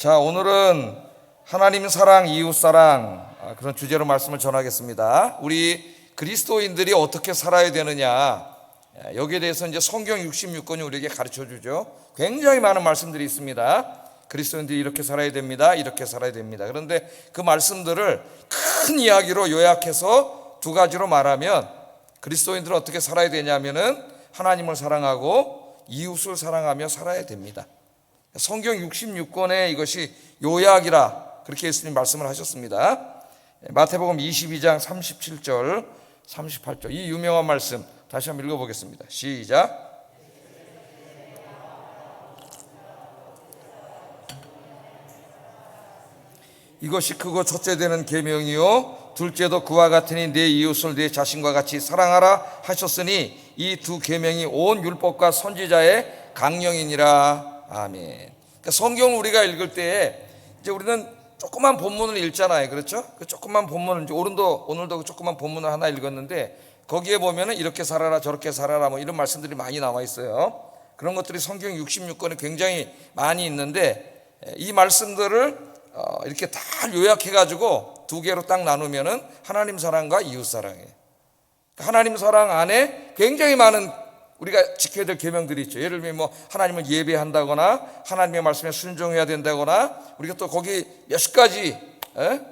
자, 오늘은 하나님 사랑, 이웃 사랑 그런 주제로 말씀을 전하겠습니다. 우리 그리스도인들이 어떻게 살아야 되느냐, 여기에 대해서 이제 성경 66권이 우리에게 가르쳐 주죠. 굉장히 많은 말씀들이 있습니다. 그리스도인들이 이렇게 살아야 됩니다, 이렇게 살아야 됩니다. 그런데 그 말씀들을 큰 이야기로 요약해서 두 가지로 말하면, 그리스도인들은 어떻게 살아야 되냐면은 하나님을 사랑하고 이웃을 사랑하며 살아야 됩니다. 성경 66권에 이것이 요약이라 그렇게 예수님 말씀을 하셨습니다. 마태복음 22장 37절 38절, 이 유명한 말씀 다시 한번 읽어보겠습니다. 시작. 이것이 크고 첫째 되는 계명이요 둘째도 그와 같으니 내 이웃을 내 자신과 같이 사랑하라 하셨으니 이 두 계명이 온 율법과 선지자의 강령이니라. 아멘. 그러니까 성경을 우리가 읽을 때에 이제 우리는 조그만 본문을 읽잖아요, 그렇죠? 그 조그만 본문을 이제 오늘도 그 조그만 본문을 하나 읽었는데, 거기에 보면은 이렇게 살아라 저렇게 살아라 뭐 이런 말씀들이 많이 나와 있어요. 그런 것들이 성경 66권에 굉장히 많이 있는데, 이 말씀들을 이렇게 다 요약해 가지고 두 개로 딱 나누면은 하나님 사랑과 이웃 사랑이에요. 하나님 사랑 안에 굉장히 많은 우리가 지켜야 될 계명들이 있죠. 예를 들면 뭐 하나님을 예배한다거나 하나님의 말씀에 순종해야 된다거나, 우리가 또 거기 몇십 가지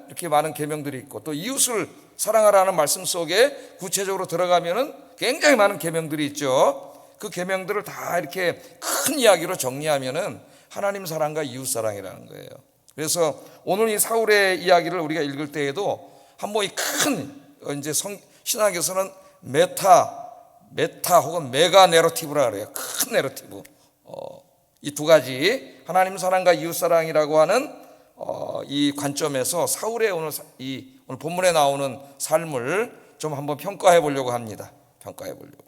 이렇게 많은 계명들이 있고, 또 이웃을 사랑하라는 말씀 속에 구체적으로 들어가면은 굉장히 많은 계명들이 있죠. 그 계명들을 다 이렇게 큰 이야기로 정리하면은 하나님 사랑과 이웃 사랑이라는 거예요. 그래서 오늘 이 사울의 이야기를 우리가 읽을 때에도 한번 이 큰 이제 신학에서는 메타 혹은 메가 내러티브라 그래요. 큰 내러티브. 이 두 가지 하나님 사랑과 이웃 사랑이라고 하는 이 관점에서 사울의 오늘 본문에 나오는 삶을 좀 한번 평가해 보려고 합니다. 평가해 보려고.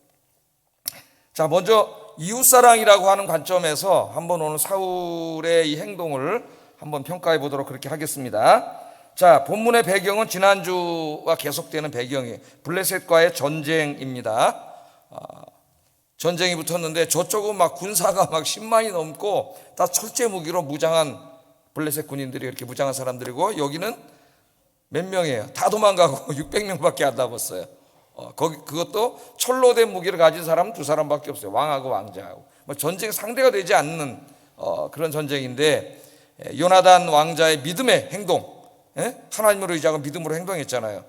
자, 먼저 이웃 사랑이라고 하는 관점에서 한번 오늘 사울의 이 행동을 한번 평가해 보도록 그렇게 하겠습니다. 자, 본문의 배경은 지난주와 계속되는 배경이에요. 블레셋과의 전쟁입니다. 전쟁이 붙었는데 저쪽은 막 군사가 막 10만이 넘고 다 철제 무기로 무장한 블레셋 군인들이, 이렇게 무장한 사람들이고, 여기는 몇 명이에요? 다 도망가고 600명밖에 안 남았어요. 그것도 철로 된 무기를 가진 사람은 두 사람밖에 없어요. 왕하고 왕자하고. 뭐 전쟁 상대가 되지 않는 그런 전쟁인데, 요나단 왕자의 믿음의 행동, 하나님으로 의지하고 믿음으로 행동했잖아요.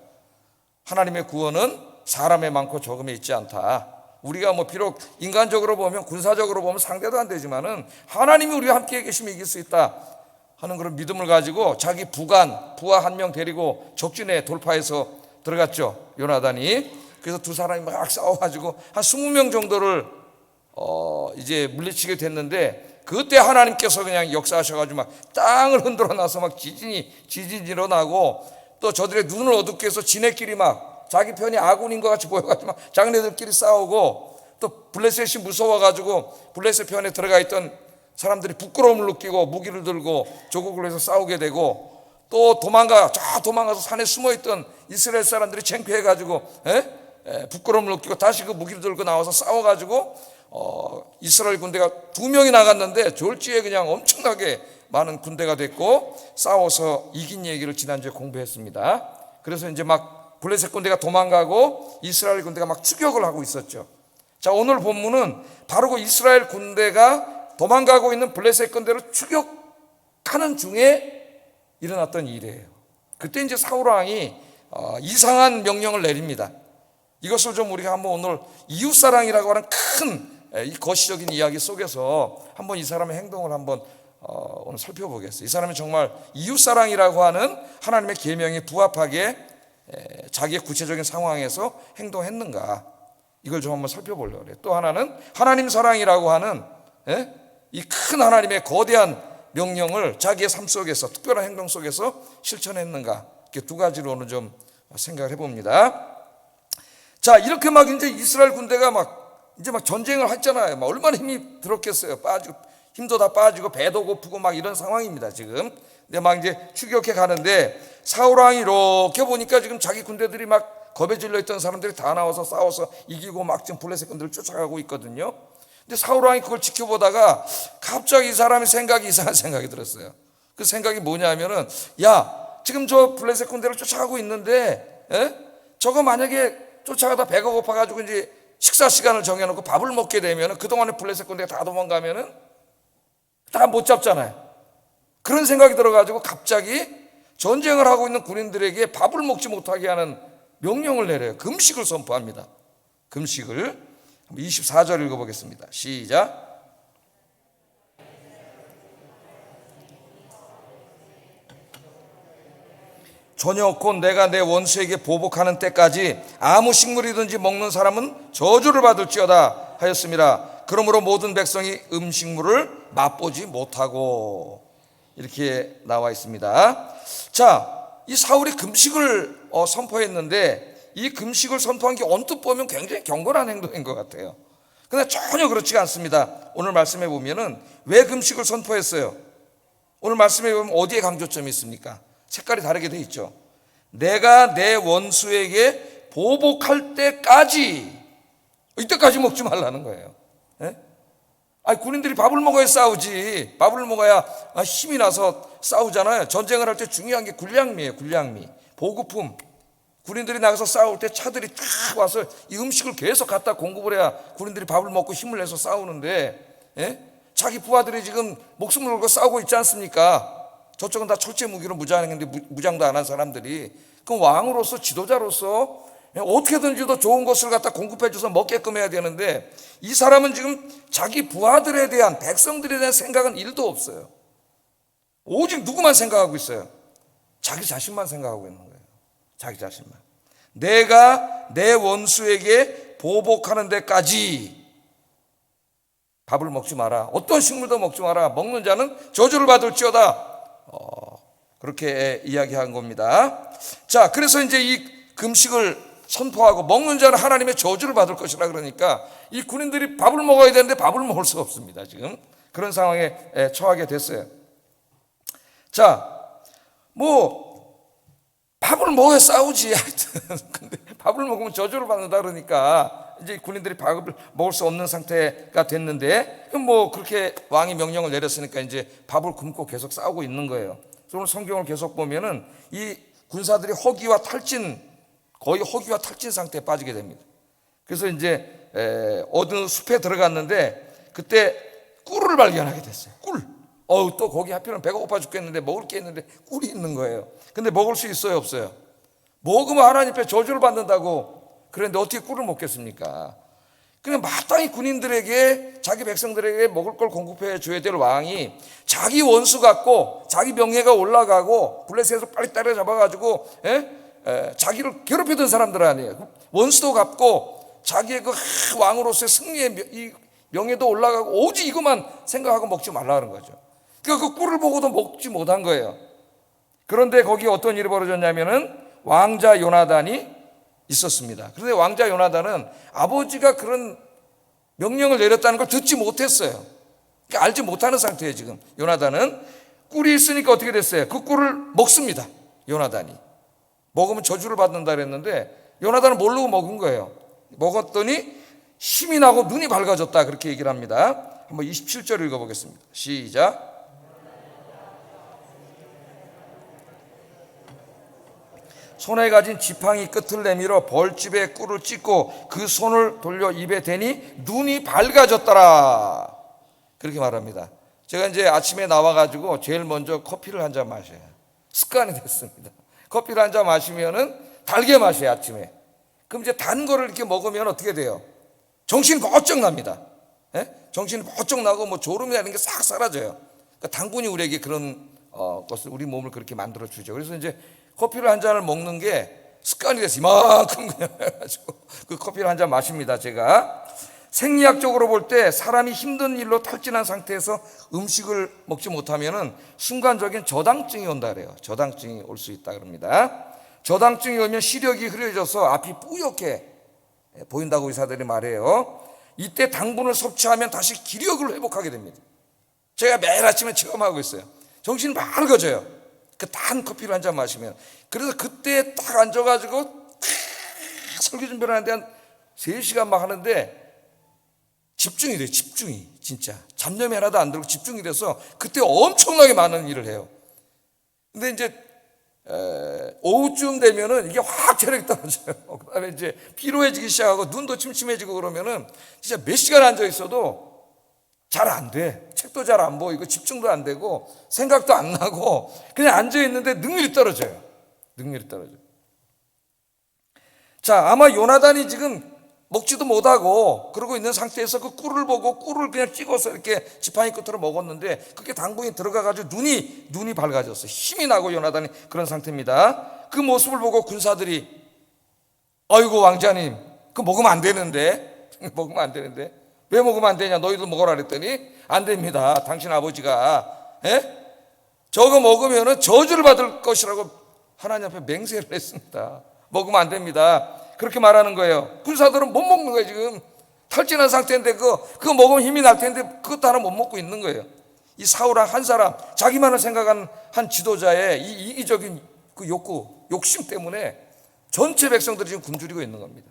하나님의 구원은 사람의 많고 적음에 있지 않다. 우리가 뭐 비록 인간적으로 보면, 군사적으로 보면 상대도 안 되지만은 하나님이 우리와 함께 계시면 이길 수 있다 하는 그런 믿음을 가지고 자기 부하 한 명 데리고 적진에 돌파해서 들어갔죠, 요나단이. 그래서 두 사람이 막 싸워가지고 한 20명 정도를 이제 물리치게 됐는데, 그때 하나님께서 그냥 역사하셔가지고 막 땅을 흔들어 놔서 막 지진이 일어나고, 또 저들의 눈을 어둡게 해서 지네끼리 막 자기 편이 아군인 것 같이 보여가지고 막 자기네들끼리 싸우고, 또 블레셋이 무서워가지고 블레셋 편에 들어가 있던 사람들이 부끄러움을 느끼고 무기를 들고 조국을 해서 싸우게 되고, 또 도망가서 산에 숨어있던 이스라엘 사람들이 창피해가지고 부끄러움을 느끼고 다시 그 무기를 들고 나와서 싸워가지고 이스라엘 군대가 2명이 나갔는데 졸지에 그냥 엄청나게 많은 군대가 됐고, 싸워서 이긴 얘기를 지난주에 공부했습니다. 그래서 이제 막 블레셋 군대가 도망가고 이스라엘 군대가 막 추격을 하고 있었죠. 자, 오늘 본문은 바로 그 이스라엘 군대가 도망가고 있는 블레셋 군대를 추격하는 중에 일어났던 일이에요. 그때 이제 사울 왕이 이상한 명령을 내립니다. 이것을 좀 우리가 한번 오늘 이웃사랑이라고 하는 큰 이 거시적인 이야기 속에서 한번 이 사람의 행동을 한번 오늘 살펴보겠어요. 이 사람이 정말 이웃사랑이라고 하는 하나님의 계명에 부합하게 자기의 구체적인 상황에서 행동했는가, 이걸 좀 한번 살펴보려고 해요. 또 하나는 하나님 사랑이라고 하는 이 큰 하나님의 거대한 명령을 자기의 삶 속에서, 특별한 행동 속에서 실천했는가, 이렇게 두 가지로 오늘 좀 생각을 해봅니다. 자, 이렇게 막 이제 이스라엘 군대가 막 전쟁을 했잖아요. 막 얼마나 힘이 들었겠어요. 힘도 다 빠지고 배도 고프고 막 이런 상황입니다, 지금. 근데 막 이제 추격해 가는데, 사울 왕이 이렇게 보니까 지금 자기 군대들이 막 겁에 질려 있던 사람들이 다 나와서 싸워서 이기고 막 지금 블레셋 군대를 쫓아가고 있거든요. 근데 사울 왕이 그걸 지켜보다가 갑자기 이 사람의 이상한 생각이 들었어요. 그 생각이 뭐냐면은, 야, 지금 저 블레셋 군대를 쫓아가고 있는데, 저거 만약에 쫓아가다 배가 고파가지고 이제 식사 시간을 정해놓고 밥을 먹게 되면은, 그동안에 블레셋 군대가 다 도망가면은 다 못 잡잖아요. 그런 생각이 들어가지고 갑자기 전쟁을 하고 있는 군인들에게 밥을 먹지 못하게 하는 명령을 내려요. 금식을 선포합니다. 금식을. 24절 읽어보겠습니다. 시작. 저녁 곧 내가 내 원수에게 보복하는 때까지 아무 식물이든지 먹는 사람은 저주를 받을지어다 하였습니다. 그러므로 모든 백성이 음식물을 맛보지 못하고, 이렇게 나와 있습니다. 자, 이 사울이 금식을 선포했는데, 이 금식을 선포한 게 언뜻 보면 굉장히 경건한 행동인 것 같아요. 그러나 전혀 그렇지가 않습니다. 오늘 말씀해 보면은 왜 금식을 선포했어요? 오늘 말씀해 보면 어디에 강조점이 있습니까? 색깔이 다르게 돼 있죠. 내가 내 원수에게 보복할 때까지, 이때까지 먹지 말라는 거예요. 아니, 군인들이 밥을 먹어야 싸우지. 밥을 먹어야 힘이 나서 싸우잖아요. 전쟁을 할 때 중요한 게 군량미예요. 군량미, 보급품. 군인들이 나가서 싸울 때 차들이 딱 와서 이 음식을 계속 갖다 공급을 해야 군인들이 밥을 먹고 힘을 내서 싸우는데, 자기 부하들이 지금 목숨을 걸고 싸우고 있지 않습니까? 저쪽은 다 철제 무기로 무장했는데 무장도 안 한 사람들이. 그럼 왕으로서, 지도자로서 어떻게든지 더 좋은 것을 갖다 공급해 줘서 먹게끔 해야 되는데, 이 사람은 지금 자기 부하들에 대한, 백성들에 대한 생각은 1도 없어요. 오직 누구만 생각하고 있어요? 자기 자신만 생각하고 있는 거예요. 자기 자신만. 내가 내 원수에게 보복하는 데까지 밥을 먹지 마라. 어떤 식물도 먹지 마라. 먹는 자는 저주를 받을지어다. 그렇게 이야기한 겁니다. 자, 그래서 이제 이 금식을 선포하고, 먹는 자는 하나님의 저주를 받을 것이라 그러니까 이 군인들이 밥을 먹어야 되는데 밥을 먹을 수가 없습니다. 지금 그런 상황에 처하게 됐어요. 자, 밥을 먹어야 싸우지. 하여튼 근데 밥을 먹으면 저주를 받는다 그러니까 이제 군인들이 밥을 먹을 수 없는 상태가 됐는데, 그렇게 왕이 명령을 내렸으니까 이제 밥을 굶고 계속 싸우고 있는 거예요. 오늘 성경을 계속 보면은 이 군사들이 거의 허기와 탈진 상태에 빠지게 됩니다. 그래서 이제 어느 숲에 들어갔는데 그때 꿀을 발견하게 됐어요. 꿀. 또 거기 하필은 배가 고파 죽겠는데 먹을 게 있는데 꿀이 있는 거예요. 근데 먹을 수 있어요, 없어요? 먹으면 하나님 앞에 저주를 받는다고. 그런데 어떻게 꿀을 먹겠습니까? 그냥 마땅히 군인들에게, 자기 백성들에게 먹을 걸 공급해 줘야 될 왕이 자기 원수 같고 자기 명예가 올라가고 블레셋에서 빨리 따라잡아가지고 자기를 괴롭히던 사람들 아니에요. 원수도 갚고 자기의 그 왕으로서의 승리의 이 명예도 올라가고, 오직 이것만 생각하고 먹지 말라는 거죠. 그러니까 그 꿀을 보고도 먹지 못한 거예요. 그런데 거기에 어떤 일이 벌어졌냐면은 왕자 요나단이 있었습니다. 그런데 왕자 요나단은 아버지가 그런 명령을 내렸다는 걸 듣지 못했어요. 그러니까 알지 못하는 상태예요. 지금 요나단은 꿀이 있으니까 어떻게 됐어요? 그 꿀을 먹습니다. 요나단이 먹으면 저주를 받는다 그랬는데 요나단은 모르고 먹은 거예요. 먹었더니 힘이 나고 눈이 밝아졌다, 그렇게 얘기를 합니다. 한번 27절 읽어보겠습니다. 시작. 손에 가진 지팡이 끝을 내밀어 벌집에 꿀을 찢고 그 손을 돌려 입에 대니 눈이 밝아졌더라, 그렇게 말합니다. 제가 이제 아침에 나와가지고 제일 먼저 커피를 한 잔 마셔요. 습관이 됐습니다. 커피를 한 잔 마시면은 달게 마셔요, 아침에. 그럼 이제 단 거를 이렇게 먹으면 어떻게 돼요? 정신이 번쩍 납니다. 정신이 번쩍 나고 졸음이나 이런 게 싹 사라져요. 그러니까 당분이 우리에게 그런 것을, 우리 몸을 그렇게 만들어 주죠. 그래서 이제 커피를 한 잔을 먹는 게 습관이 돼서 이만큼 그냥 해가지고 그 커피를 한 잔 마십니다. 제가 생리학적으로 볼 때 사람이 힘든 일로 탈진한 상태에서 음식을 먹지 못하면은 순간적인 저당증이 온다 그래요. 저당증이 올 수 있다 그럽니다. 저당증이 오면 시력이 흐려져서 앞이 뿌옇게 보인다고 의사들이 말해요. 이때 당분을 섭취하면 다시 기력을 회복하게 됩니다. 제가 매일 아침에 체험하고 있어요. 정신이 맑아져요. 그 단 커피를 한 잔 마시면. 그래서 그때 딱 앉아가지고 설교 준비를 하는데 한 3시간 막 하는데 집중이 돼요. 집중이 진짜 잡념이 하나도 안 들고 집중이 돼서 그때 엄청나게 많은 일을 해요. 근데 이제 오후쯤 되면은 이게 확 체력이 떨어져요. 그다음에 이제 피로해지기 시작하고 눈도 침침해지고 그러면은 진짜 몇 시간 앉아 있어도 잘 안 돼. 책도 잘 안 보이고 집중도 안 되고 생각도 안 나고 그냥 앉아 있는데 능률이 떨어져요. 능률이 떨어져요. 자, 아마 요나단이 지금 먹지도 못하고 그러고 있는 상태에서 그 꿀을 보고 꿀을 그냥 찍어서 이렇게 지팡이 끝으로 먹었는데 그게 당분이 들어가가지고 눈이 밝아졌어요. 힘이 나고 요나단이 그런 상태입니다. 그 모습을 보고 군사들이 아이고 왕자님 그거 먹으면 안 되는데 먹으면 안 되는데 왜 먹으면 안 되냐 너희도 먹어라 그랬더니 안 됩니다. 당신 아버지가 저거 먹으면 저주를 받을 것이라고 하나님 앞에 맹세를 했습니다. 먹으면 안 됩니다. 그렇게 말하는 거예요. 군사들은 못 먹는 거예요. 지금 탈진한 상태인데 그거 먹으면 힘이 날 텐데 그것도 하나 못 먹고 있는 거예요. 이 사울한 한 사람 자기만을 생각한 한 지도자의 이 이기적인 그 욕심 때문에 전체 백성들이 지금 굶주리고 있는 겁니다.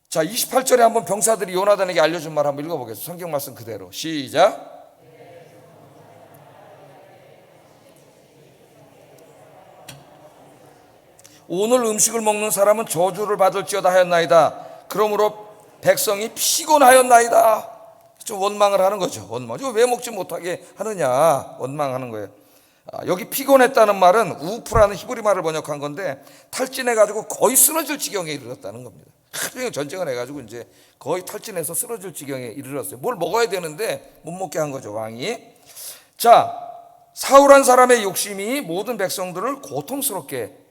자, 28절에 한번 병사들이 요나단에게 알려준 말 한번 읽어보겠습니다. 성경 말씀 그대로 시작. 오늘 음식을 먹는 사람은 저주를 받을지어다 하였나이다. 그러므로 백성이 피곤하였나이다. 좀 원망을 하는 거죠. 원망. 왜 먹지 못하게 하느냐. 원망하는 거예요. 여기 피곤했다는 말은 우프라는 히브리 말을 번역한 건데 탈진해가지고 거의 쓰러질 지경에 이르렀다는 겁니다. 하루 전쟁을 해가지고 이제 거의 탈진해서 쓰러질 지경에 이르렀어요. 뭘 먹어야 되는데 못 먹게 한 거죠, 왕이. 자, 사울한 사람의 욕심이 모든 백성들을 고통스럽게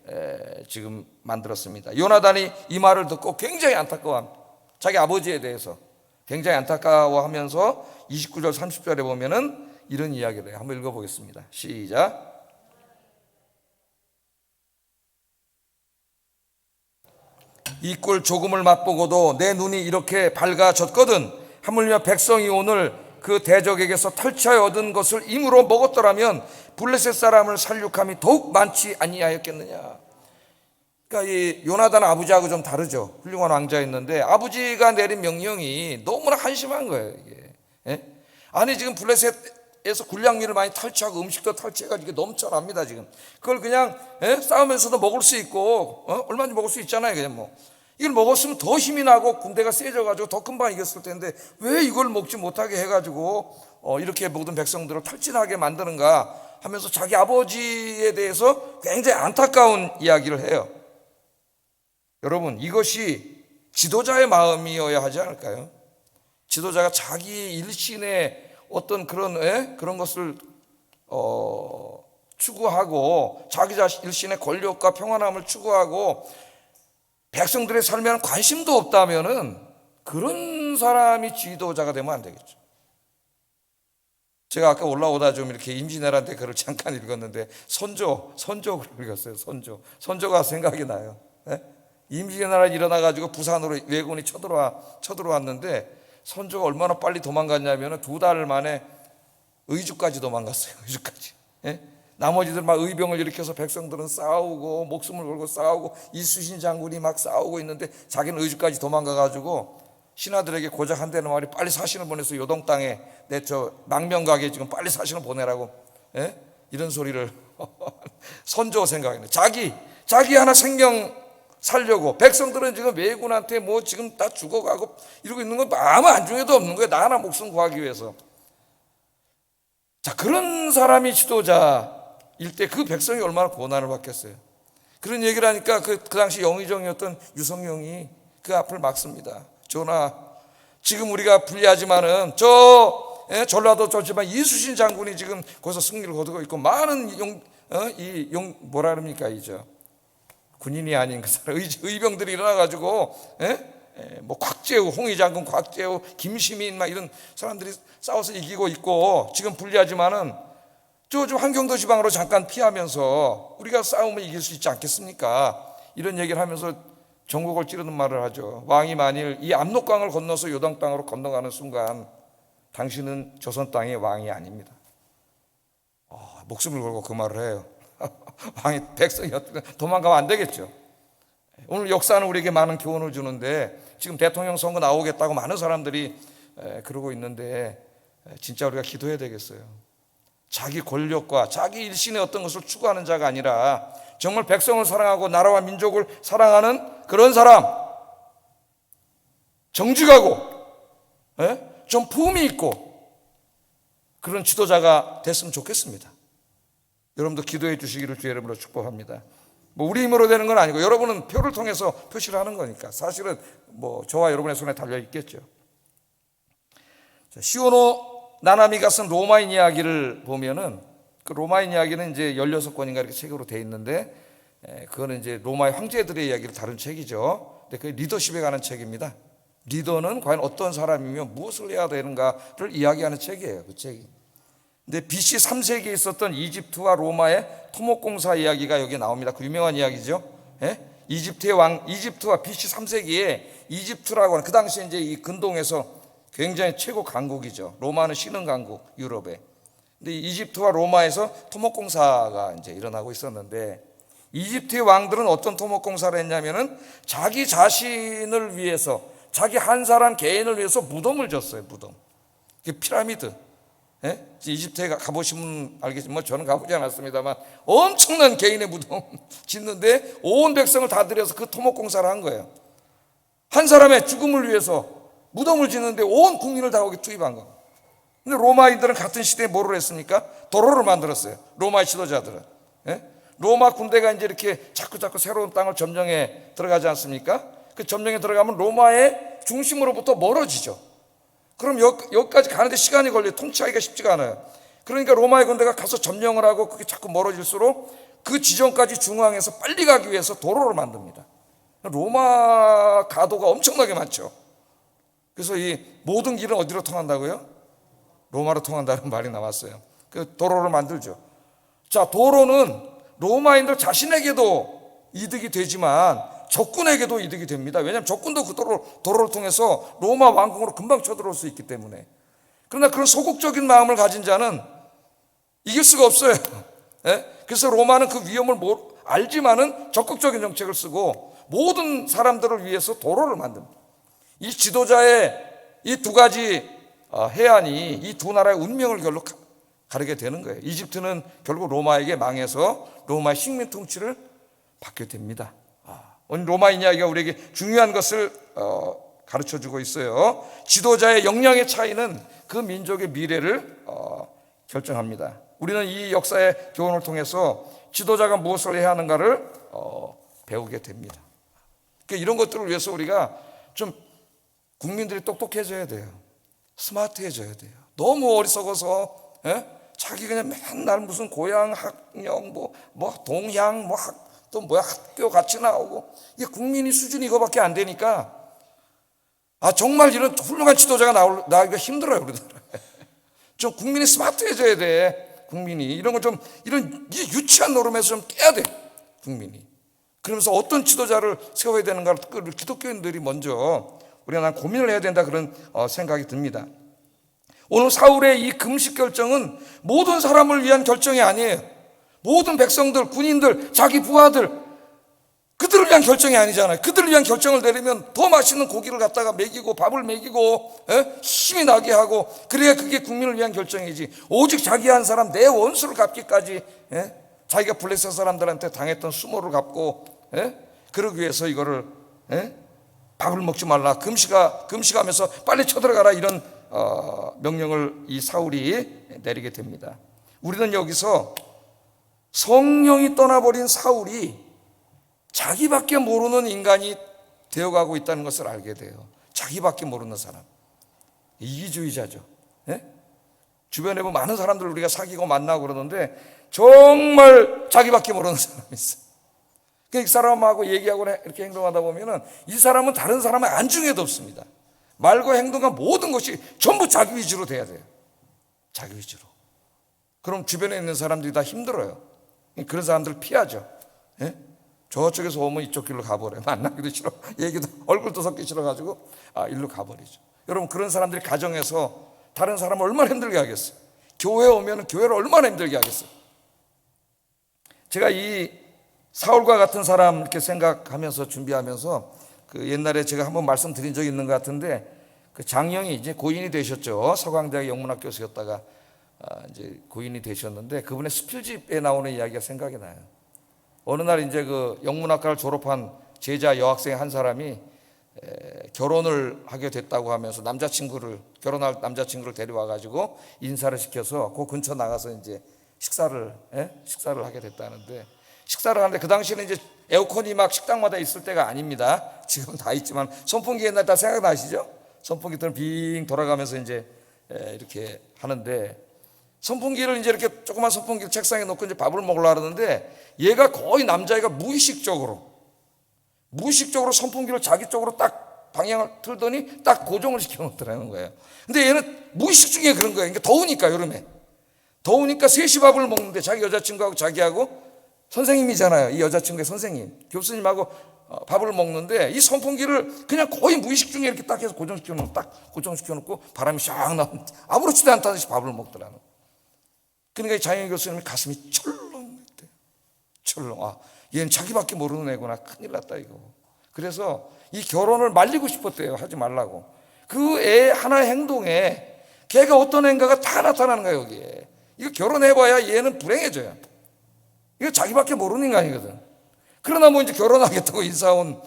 지금 만들었습니다. 요나단이 이 말을 듣고 굉장히 안타까워합니다. 자기 아버지에 대해서 굉장히 안타까워하면서 29절 30절에 보면은 이런 이야기를 해요. 한번 읽어보겠습니다. 시작. 이 꿀 조금을 맛보고도 내 눈이 이렇게 밝아졌거든. 하물며 백성이 오늘 그 대적에게서 탈취하여 얻은 것을 임으로 먹었더라면 블레셋 사람을 살육함이 더욱 많지 아니하였겠느냐. 그러니까 이 요나단 아버지하고 좀 다르죠. 훌륭한 왕자였는데 아버지가 내린 명령이 너무나 한심한 거예요. 이게. 아니 지금 블레셋에서 군량미를 많이 탈취하고 음식도 탈취해가지고 넘쳐납니다. 지금 그걸 그냥 싸우면서도 먹을 수 있고 얼마든지 먹을 수 있잖아요. 그냥 뭐 이걸 먹었으면 더 힘이 나고 군대가 세져가지고 더 금방 이겼을 텐데 왜 이걸 먹지 못하게 해가지고 이렇게 모든 백성들을 탈진하게 만드는가 하면서 자기 아버지에 대해서 굉장히 안타까운 이야기를 해요. 여러분, 이것이 지도자의 마음이어야 하지 않을까요? 지도자가 자기 일신의 어떤 그런 것을 추구하고 자기 자신 일신의 권력과 평안함을 추구하고 백성들의 삶에는 관심도 없다면은 그런 사람이 지도자가 되면 안 되겠죠. 제가 아까 올라오다 좀 이렇게 임진왜란 글을 잠깐 읽었는데 선조를 읽었어요. 선조가 생각이 나요. 임진왜란이 일어나가지고 부산으로 왜군이 쳐들어왔는데 선조가 얼마나 빨리 도망갔냐면 2달 만에 의주까지 도망갔어요. 의주까지. 나머지들 막 의병을 일으켜서 백성들은 싸우고 목숨을 걸고 싸우고 이순신 장군이 막 싸우고 있는데 자기는 의주까지 도망가가지고 신하들에게 고작 한다는 말이 빨리 사신을 보내서 요동 땅에 내 저 망명가게 지금 빨리 사신을 보내라고 이런 소리를 선조 생각이네. 자기 하나 생명 살려고 백성들은 지금 왜군한테 뭐 지금 다 죽어가고 이러고 있는 건 아무 안중에도 없는 거예요. 나 하나 목숨 구하기 위해서. 자, 그런 사람이 지도자일 때 그 백성이 얼마나 고난을 받겠어요. 그런 얘기를 하니까 그 당시 영의정이었던 유성룡이 그 앞을 막습니다. 전하, 지금 우리가 불리하지만은 전라도 좋지만 이순신 장군이 지금 거기서 승리를 거두고 있고 많은 뭐라 그럽니까 이죠 군인이 아닌 그 사람 의병들이 일어나가지고 뭐 곽재우, 홍위 장군 곽재우, 김시민 막 이런 사람들이 싸워서 이기고 있고 지금 불리하지만은 좀 한경도 지방으로 잠깐 피하면서 우리가 싸우면 이길 수 있지 않겠습니까? 이런 얘기를 하면서 전국을 찌르는 말을 하죠. 왕이 만일 이 압록강을 건너서 요당 땅으로 건너가는 순간 당신은 조선 땅의 왕이 아닙니다. 목숨을 걸고 그 말을 해요. 왕이 백성이 도망가면 안 되겠죠. 오늘 역사는 우리에게 많은 교훈을 주는데 지금 대통령 선거 나오겠다고 많은 사람들이 그러고 있는데 진짜 우리가 기도해야 되겠어요. 자기 권력과 자기 일신의 어떤 것을 추구하는 자가 아니라 정말 백성을 사랑하고 나라와 민족을 사랑하는 그런 사람, 정직하고 좀 품이 있고 그런 지도자가 됐으면 좋겠습니다. 여러분도 기도해 주시기를 주의 이름으로 축복합니다. 뭐 우리 힘으로 되는 건 아니고 여러분은 표를 통해서 표시를 하는 거니까 사실은 뭐 저와 여러분의 손에 달려 있겠죠. 시오노 나나미가 쓴 로마인 이야기를 보면은 그 로마인 이야기는 이제 16권인가 이렇게 책으로 돼 있는데 그거는 이제 로마의 황제들의 이야기를 다룬 책이죠. 근데 그게 리더십에 관한 책입니다. 리더는 과연 어떤 사람이며 무엇을 해야 되는가를 이야기하는 책이에요. 그 책이. 근데 BC 3세기에 있었던 이집트와 로마의 토목공사 이야기가 여기 나옵니다. 그 유명한 이야기죠. 이집트와 BC 3세기에 이집트라고 하는 그 당시에 이제 이 근동에서 굉장히 최고 강국이죠. 로마는 신흥 강국, 유럽에. 근데 이집트와 로마에서 토목공사가 이제 일어나고 있었는데 이집트의 왕들은 어떤 토목공사를 했냐면은 자기 자신을 위해서 자기 한 사람 개인을 위해서 무덤을 졌어요. 무덤. 그게 피라미드. 이집트에 가보시면 알겠지만 저는 가보지 않았습니다만 엄청난 개인의 무덤 짓는데 온 백성을 다 들여서 그 토목공사를 한 거예요. 한 사람의 죽음을 위해서 무덤을 짓는데 온 국민을 다 거기 투입한 거. 근데 로마인들은 같은 시대에 뭐를 했습니까? 도로를 만들었어요. 로마의 지도자들은. 로마 군대가 이제 이렇게 자꾸 새로운 땅을 점령해 들어가지 않습니까? 그 점령에 들어가면 로마의 중심으로부터 멀어지죠. 그럼 여기까지 가는데 시간이 걸려요. 통치하기가 쉽지가 않아요. 그러니까 로마의 군대가 가서 점령을 하고 그게 자꾸 멀어질수록 그 지점까지 중앙에서 빨리 가기 위해서 도로를 만듭니다. 로마 가도가 엄청나게 많죠. 그래서 이 모든 길은 어디로 통한다고요? 로마로 통한다는 말이 나왔어요. 그 도로를 만들죠. 자, 도로는 로마인들 자신에게도 이득이 되지만 적군에게도 이득이 됩니다. 왜냐하면 적군도 그 도로를 통해서 로마 왕궁으로 금방 쳐들어올 수 있기 때문에. 그러나 그런 소극적인 마음을 가진 자는 이길 수가 없어요. 그래서 로마는 그 위험을 알지만은 적극적인 정책을 쓰고 모든 사람들을 위해서 도로를 만듭니다. 이 지도자의 이 두 가지 해안이 이 두 나라의 운명을 결국 가르게 되는 거예요. 이집트는 결국 로마에게 망해서 로마의 식민 통치를 받게 됩니다. 오늘 로마인 이야기가 우리에게 중요한 것을 가르쳐주고 있어요. 지도자의 역량의 차이는 그 민족의 미래를 결정합니다. 우리는 이 역사의 교훈을 통해서 지도자가 무엇을 해야 하는가를 배우게 됩니다. 그러니까 이런 것들을 위해서 우리가 좀 국민들이 똑똑해져야 돼요. 스마트해져야 돼요. 너무 어리석어서 자기 그냥 맨날 무슨 고향 학령 뭐 동향 또 학교 같이 나오고 이게 국민이 수준이 이거밖에 안 되니까 정말 이런 훌륭한 지도자가 나오기가 힘들어요. 우리나라에. 좀 국민이 스마트해져야 돼. 국민이 이런 걸 좀 이런 유치한 노름에서 좀 깨야 돼. 국민이. 그러면서 어떤 지도자를 세워야 되는가를 기독교인들이 먼저 우리가 고민을 해야 된다 그런 생각이 듭니다. 오늘 사울의 이 금식 결정은 모든 사람을 위한 결정이 아니에요. 모든 백성들, 군인들, 자기 부하들 그들을 위한 결정이 아니잖아요. 그들을 위한 결정을 내리면 더 맛있는 고기를 갖다가 먹이고 밥을 먹이고 힘이 나게 하고 그래야 그게 국민을 위한 결정이지. 오직 자기 한 사람 내 원수를 갚기까지 자기가 블레셋 사람들한테 당했던 수모를 갚고 그러기 위해서 이거를 밥을 먹지 말라 금식하면서 빨리 쳐들어가라 이런 명령을 이 사울이 내리게 됩니다. 우리는 여기서 성령이 떠나버린 사울이 자기밖에 모르는 인간이 되어가고 있다는 것을 알게 돼요. 자기밖에 모르는 사람. 이기주의자죠. 주변에 보면 많은 사람들 우리가 사귀고 만나고 그러는데 정말 자기밖에 모르는 사람이 있어요. 이 사람하고 얘기하고 이렇게 행동하다 보면은 이 사람은 다른 사람의 안중에도 없습니다. 말과 행동과 모든 것이 전부 자기 위주로 돼야 돼요. 자기 위주로. 그럼 주변에 있는 사람들이 다 힘들어요. 그런 사람들 피하죠. 저쪽에서 오면 이쪽 길로 가버려요. 만나기도 싫어. 얘기도 얼굴도 섞기 싫어가지고 일로 가버리죠. 여러분 그런 사람들이 가정에서 다른 사람을 얼마나 힘들게 하겠어요. 교회 오면 교회를 얼마나 힘들게 하겠어요. 제가 이 사울과 같은 사람 이렇게 생각하면서 준비하면서 그 옛날에 제가 한번 말씀드린 적이 있는 것 같은데 그 장영이 이제 고인이 되셨죠. 서강대학 영문학 교수였다가 이제 고인이 되셨는데 그분의 수필집에 나오는 이야기가 생각이 나요. 어느 날 이제 그 영문학과를 졸업한 제자 여학생 한 사람이 결혼을 하게 됐다고 하면서 결혼할 남자친구를 데려와 가지고 인사를 시켜서 그 근처 나가서 이제 식사를 하게 됐다는데, 식사를 하는데 그 당시에는 이제 에어컨이 막 식당마다 있을 때가 아닙니다. 지금 다 있지만 선풍기 옛날 다 생각나시죠? 선풍기들은 빙 돌아가면서 이제 이렇게 하는데, 선풍기를 이제 이렇게 조그만 선풍기를 책상에 놓고 이제 밥을 먹으려고 하는데 얘가 거의 남자애가 무의식적으로 선풍기를 자기 쪽으로 딱 방향을 틀더니 딱 고정을 시켜 놓더라는 거예요. 근데 얘는 무의식 중에 그런 거예요. 그러니까 더우니까, 여름에 더우니까 셋이 밥을 먹는데 자기 여자친구하고 자기하고, 선생님이잖아요, 이 여자친구의 선생님, 교수님하고 밥을 먹는데 이 선풍기를 그냥 거의 무의식 중에 이렇게 딱 해서 고정시켜 놓고 바람이 샥 나오면 아무렇지도 않다듯이 밥을 먹더라는 거예요. 그러니까 장영 교수님이 가슴이 철렁했대요. 철렁. 얘는 자기밖에 모르는 애구나. 큰일 났다 이거. 그래서 이 결혼을 말리고 싶었대요. 하지 말라고. 그 애 하나의 행동에 걔가 어떤 애인가가 다 나타나는 거예요, 여기에. 이거 결혼해봐야 얘는 불행해져요. 이거 자기밖에 모르는 인간이거든. 그러나 뭐 이제 결혼하겠다고 인사온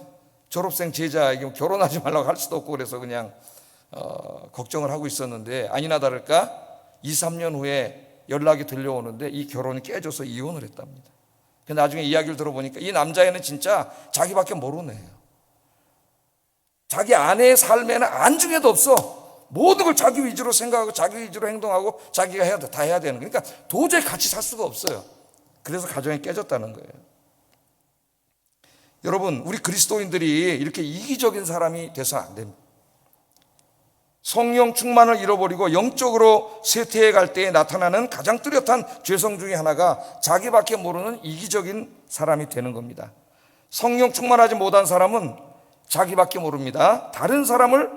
졸업생 제자에게 결혼하지 말라고 할 수도 없고, 그래서 그냥 걱정을 하고 있었는데 아니나 다를까 2, 3년 후에 연락이 들려오는데 이 결혼이 깨져서 이혼을 했답니다. 나중에 이야기를 들어보니까 이 남자애는 진짜 자기밖에 모르는 애예요. 자기 아내의 삶에는 안중에도 없어. 모든 걸 자기 위주로 생각하고 자기 위주로 행동하고 자기가 다 해야 되는 거니까 도저히 같이 살 수가 없어요. 그래서 가정이 깨졌다는 거예요. 여러분, 우리 그리스도인들이 이렇게 이기적인 사람이 돼서는 안 됩니다. 성령 충만을 잃어버리고 영적으로 쇠퇴해 갈 때에 나타나는 가장 뚜렷한 죄성 중에 하나가 자기밖에 모르는 이기적인 사람이 되는 겁니다. 성령 충만하지 못한 사람은 자기밖에 모릅니다. 다른 사람을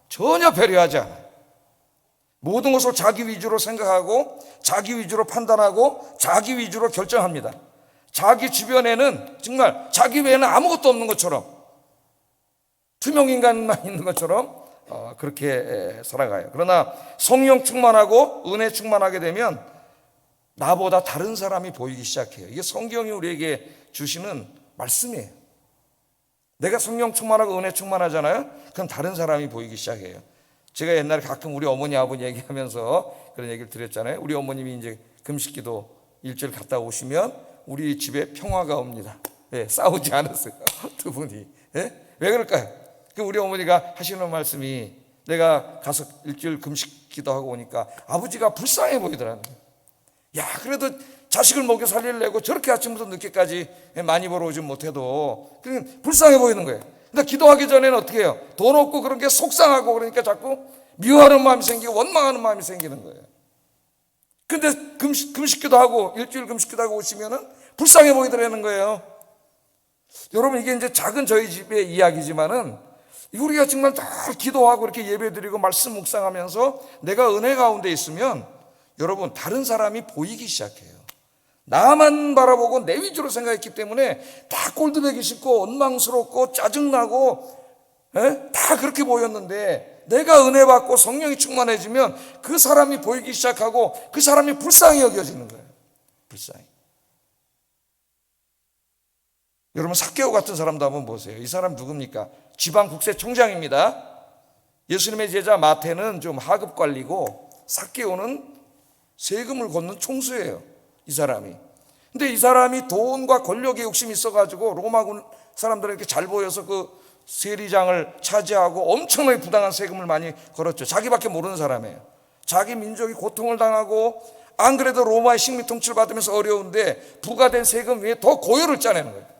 전혀 배려하지 않아요. 모든 것을 자기 위주로 생각하고 자기 위주로 판단하고 자기 위주로 결정합니다. 자기 주변에는 정말 자기 외에는 아무것도 없는 것처럼, 투명인간만 있는 것처럼 그렇게 살아가요. 그러나 성령 충만하고 은혜 충만하게 되면 나보다 다른 사람이 보이기 시작해요. 이게 성경이 우리에게 주시는 말씀이에요. 내가 성령 충만하고 은혜 충만하잖아요. 그럼 다른 사람이 보이기 시작해요. 제가 옛날에 가끔 우리 어머니 아버지 얘기하면서 그런 얘기를 드렸잖아요. 우리 어머님이 이제 금식기도 일주일 갔다 오시면 우리 집에 평화가 옵니다. 싸우지 않았어요. 두 분이. 왜 그럴까요? 우리 어머니가 하시는 말씀이, 내가 가서 일주일 금식 기도하고 오니까 아버지가 불쌍해 보이더라고요. 야, 그래도 자식을 먹여 살리려고 저렇게 아침부터 늦게까지 많이 벌어오지 못해도 그냥 불쌍해 보이는 거예요. 근데 기도하기 전에는 어떻게 해요? 돈 없고 그런 게 속상하고 그러니까 자꾸 미워하는 마음이 생기고 원망하는 마음이 생기는 거예요. 근데 금식 기도하고 일주일 금식 기도하고 오시면은 불쌍해 보이더라는 거예요. 여러분, 이게 이제 작은 저희 집의 이야기지만은 우리가 정말 다 기도하고 이렇게 예배드리고 말씀 묵상하면서 내가 은혜 가운데 있으면 여러분, 다른 사람이 보이기 시작해요. 나만 바라보고 내 위주로 생각했기 때문에 다 꼴드배기 싫고 원망스럽고 짜증나고 다 그렇게 보였는데, 내가 은혜 받고 성령이 충만해지면 그 사람이 보이기 시작하고 그 사람이 불쌍히 여겨지는 거예요. 불쌍히. 여러분, 삭개오 같은 사람도 한번 보세요. 이 사람 누굽니까? 지방국세청장입니다. 예수님의 제자 마태는 좀 하급 관리고 삭개오는 세금을 걷는 총수예요, 이 사람이. 근데 이 사람이 돈과 권력에 욕심이 있어가지고 로마군 사람들에게 잘 보여서 그 세리장을 차지하고 엄청나게 부당한 세금을 많이 걸었죠. 자기밖에 모르는 사람이에요. 자기 민족이 고통을 당하고 안 그래도 로마의 식민 통치를 받으면서 어려운데 부과된 세금 위에 더 고효를 짜내는 거예요.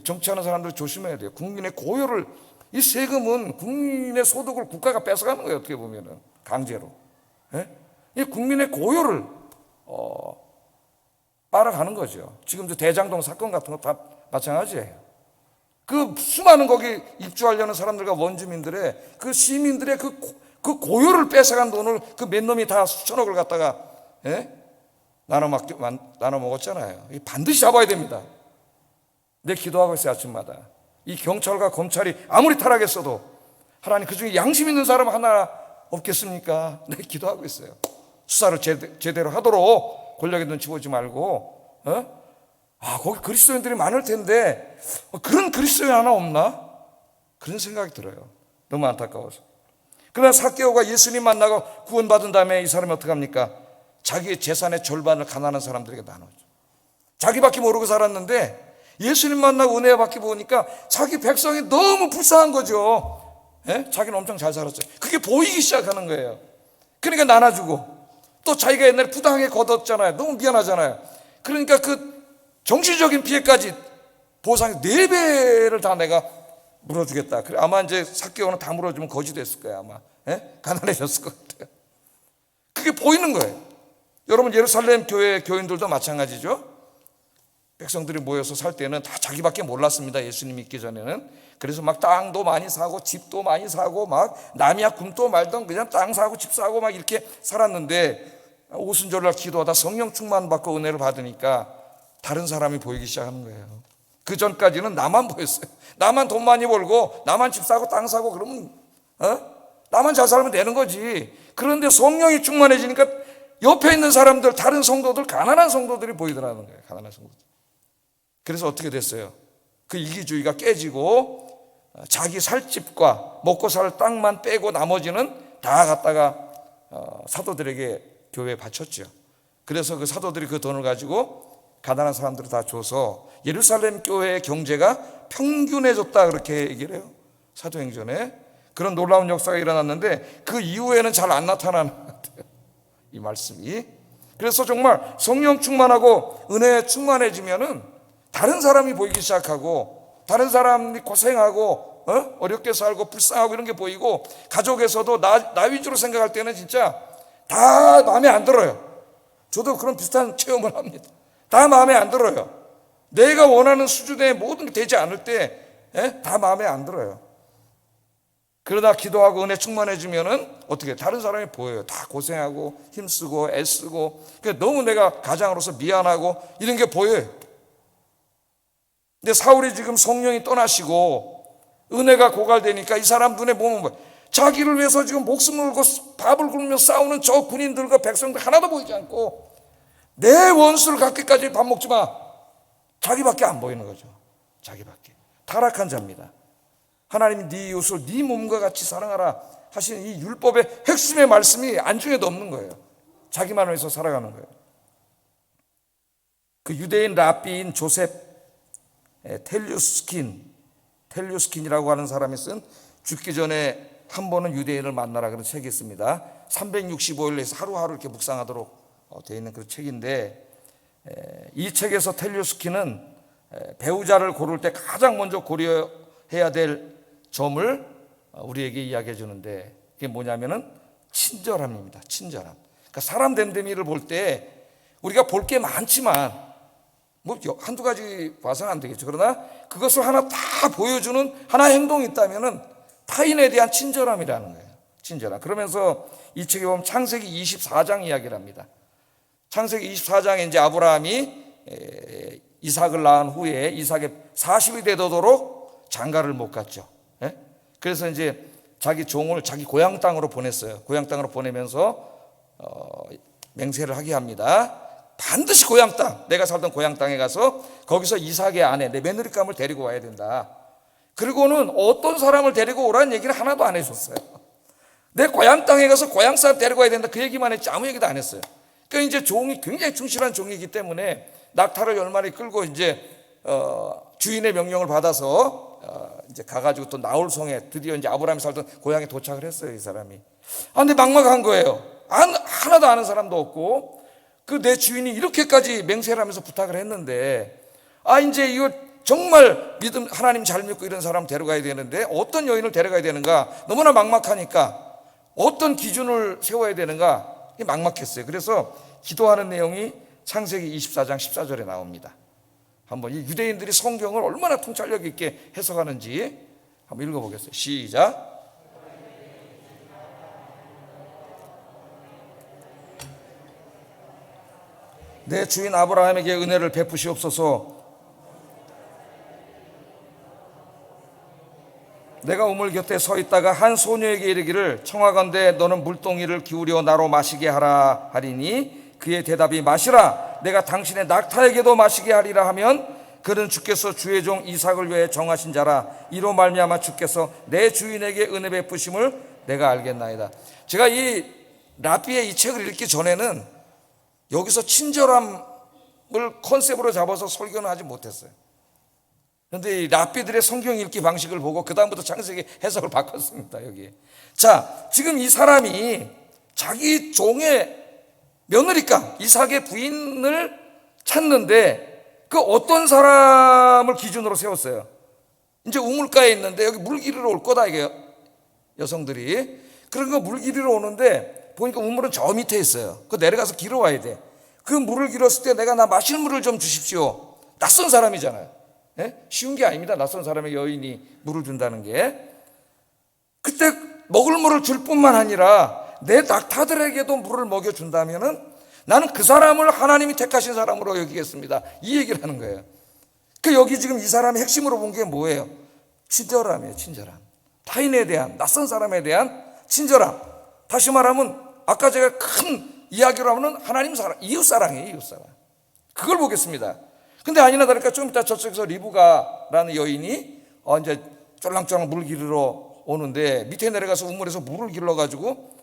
정치하는 사람들 조심해야 돼요. 국민의 고효를, 이 세금은 국민의 소득을 국가가 뺏어가는 거예요. 어떻게 보면은 강제로. 이 국민의 고효를 빨아가는 거죠. 지금도 대장동 사건 같은 거 다 마찬가지예요. 그 수많은 거기 입주하려는 사람들과 원주민들의 그 시민들의 그 고효를 뺏어간 돈을 그 몇 놈이 다 수천억을 갖다가 나눠 먹었잖아요. 반드시 잡아야 됩니다. 내 기도하고 있어요, 아침마다. 이 경찰과 검찰이 아무리 타락했어도 하나님, 그중에 양심 있는 사람 하나 없겠습니까? 네, 기도하고 있어요. 수사를 제대로 하도록 권력에 눈치 보지 말고, 거기 그리스도인들이 많을 텐데 그런 그리스도인 하나 없나? 그런 생각이 들어요. 너무 안타까워서. 그러나 삭개오가 예수님 만나고 구원받은 다음에 이 사람이 어떻게 합니까? 자기의 재산의 절반을 가난한 사람들에게 나누죠. 자기밖에 모르고 살았는데 예수님 만나고 은혜 받기 보니까 자기 백성이 너무 불쌍한 거죠. 자기는 엄청 잘 살았어요. 그게 보이기 시작하는 거예요. 그러니까 나눠주고, 또 자기가 옛날에 부당하게 거뒀잖아요. 너무 미안하잖아요. 그러니까 그 정신적인 피해까지 보상 4배를 다 내가 물어주겠다. 그래, 아마 이제 삭개오는 다 물어주면 거지 됐을 거예요. 아마 가난해졌을 것 같아요. 그게 보이는 거예요. 여러분, 예루살렘 교회 교인들도 마찬가지죠. 백성들이 모여서 살 때는 다 자기밖에 몰랐습니다. 예수님 믿기 전에는. 그래서 막 땅도 많이 사고 집도 많이 사고 막 남이야 굶도 말던 그냥 땅 사고 집 사고 막 이렇게 살았는데, 오순절날 기도하다 성령 충만 받고 은혜를 받으니까 다른 사람이 보이기 시작하는 거예요. 그 전까지는 나만 보였어요. 나만 돈 많이 벌고 나만 집 사고 땅 사고 그러면 나만 잘 살면 되는 거지. 그런데 성령이 충만해지니까 옆에 있는 사람들, 다른 성도들, 가난한 성도들이 보이더라는 거예요. 가난한 성도들. 그래서 어떻게 됐어요? 그 이기주의가 깨지고 자기 살 집과 먹고 살 땅만 빼고 나머지는 다 갖다가 사도들에게 교회에 바쳤죠. 그래서 그 사도들이 그 돈을 가지고 가난한 사람들을 다 줘서 예루살렘 교회의 경제가 평균해졌다, 그렇게 얘기를 해요. 사도행전에. 그런 놀라운 역사가 일어났는데 그 이후에는 잘 안 나타나는 것 같아요, 이 말씀이. 그래서 정말 성령 충만하고 은혜 충만해지면은 다른 사람이 보이기 시작하고, 다른 사람이 고생하고 어렵게 살고 불쌍하고 이런 게 보이고, 가족에서도 나 위주로 생각할 때는 진짜 다 마음에 안 들어요. 저도 그런 비슷한 체험을 합니다. 다 마음에 안 들어요. 내가 원하는 수준의 모든 게 되지 않을 때 다 마음에 안 들어요. 그러다 기도하고 은혜 충만해지면은 어떻게 다른 사람이 보여요. 다 고생하고 힘쓰고 애쓰고, 너무 내가 가장으로서 미안하고 이런 게 보여요. 근데 사울이 지금 성령이 떠나시고 은혜가 고갈되니까 이 사람 눈에 보면 뭐, 자기를 위해서 지금 목숨을 걸고 밥을 굶으며 싸우는 저 군인들과 백성들 하나도 보이지 않고, 내 원수를 갖기까지 밥 먹지 마. 자기밖에 안 보이는 거죠. 자기밖에. 타락한 자입니다. 하나님이 네 이웃을 네 몸과 같이 사랑하라 하시는 이 율법의 핵심의 말씀이 안중에도 없는 거예요. 자기만 위해서 살아가는 거예요. 그 유대인 랍비인 조셉 텔류스킨이라고 하는 사람이 쓴 죽기 전에 한 번은 유대인을 만나라 그런 책이 있습니다. 365일에서 하루하루 이렇게 묵상하도록 되어 있는 그런 책인데, 이 책에서 텔류스킨은 배우자를 고를 때 가장 먼저 고려해야 될 점을 우리에게 이야기해 주는데, 그게 뭐냐면은 친절함입니다. 친절함. 그러니까 사람 됨됨이를 볼 때 우리가 볼 게 많지만 뭐 한두 가지 봐서는 안 되겠죠. 그러나 그것을 하나 다 보여주는 하나의 행동이 있다면은 타인에 대한 친절함이라는 거예요. 친절함. 그러면서 이 책에 보면 창세기 24장 이야기를 합니다. 창세기 24장에 이제 아브라함이 이삭을 낳은 후에 이삭이 40이 되도록 장가를 못 갔죠. 그래서 이제 자기 종을 자기 고향 땅으로 보냈어요. 고향 땅으로 보내면서 맹세를 하게 합니다. 반드시 고향 땅, 내가 살던 고향 땅에 가서 거기서 이삭의 아내, 내 며느리감을 데리고 와야 된다. 그리고는 어떤 사람을 데리고 오라는 얘기를 하나도 안 해줬어요. 내 고향 땅에 가서 고향 사람 데리고 와야 된다, 그 얘기만 했지 아무 얘기도 안 했어요. 그러니까 이제 종이 굉장히 충실한 종이기 때문에 낙타를 10마리 끌고 이제 주인의 명령을 받아서 이제 가가지고 또 나홀성에 드디어 이제 아브라함이 살던 고향에 도착을 했어요, 이 사람이. 근데 막막한 거예요. 하나도 아는 사람도 없고, 그 내 주인이 이렇게까지 맹세를 하면서 부탁을 했는데, 이제 이거 정말 하나님 잘 믿고 이런 사람 데려가야 되는데 어떤 여인을 데려가야 되는가, 너무나 막막하니까 어떤 기준을 세워야 되는가 막막했어요. 그래서 기도하는 내용이 창세기 24장 14절에 나옵니다. 한번 이 유대인들이 성경을 얼마나 통찰력 있게 해석하는지 한번 읽어보겠어요. 시작. 내 주인 아브라함에게 은혜를 베푸시옵소서. 내가 우물 곁에 서 있다가 한 소녀에게 이르기를 청하건대 너는 물동이를 기울여 나로 마시게 하라 하리니 그의 대답이 마시라 내가 당신의 낙타에게도 마시게 하리라 하면 그는 주께서 주의 종 이삭을 위해 정하신 자라 이로 말미암아 주께서 내 주인에게 은혜 베푸심을 내가 알겠나이다. 제가 이 라비의 이 책을 읽기 전에는 여기서 친절함을 컨셉으로 잡아서 설교는 하지 못했어요. 그런데 이 랍비들의 성경 읽기 방식을 보고 그 다음부터 창세기 해석을 바꿨습니다. 여기. 자, 지금 이 사람이 자기 종의 며느리감 이삭의 부인을 찾는데 그 어떤 사람을 기준으로 세웠어요. 이제 우물가에 있는데 여기 물 기르러 올 거다 이게 여성들이. 그러니까 물 기르러 오는데 보니까 우물은 저 밑에 있어요. 그 내려가서 기러 와야 돼. 그 물을 길었을 때 내가 나 마실 물을 좀 주십시오. 낯선 사람이잖아요. 쉬운 게 아닙니다. 낯선 사람의 여인이 물을 준다는 게. 그때 먹을 물을 줄 뿐만 아니라 내 낙타들에게도 물을 먹여준다면은 나는 그 사람을 하나님이 택하신 사람으로 여기겠습니다. 이 얘기를 하는 거예요. 그 여기 지금 이 사람의 핵심으로 본 게 뭐예요? 친절함이에요. 친절함. 타인에 대한, 낯선 사람에 대한 친절함. 다시 말하면 아까 제가 큰 이야기로 하면 하나님 사랑, 이웃 사랑이에요. 이웃 사랑. 그걸 보겠습니다. 근데 아니나 다를까 좀 이따 저쪽에서 리브가라는 여인이 이제 쫄랑쫄랑 물 기르러 오는데 밑에 내려가서 우물에서 물을 길러가지고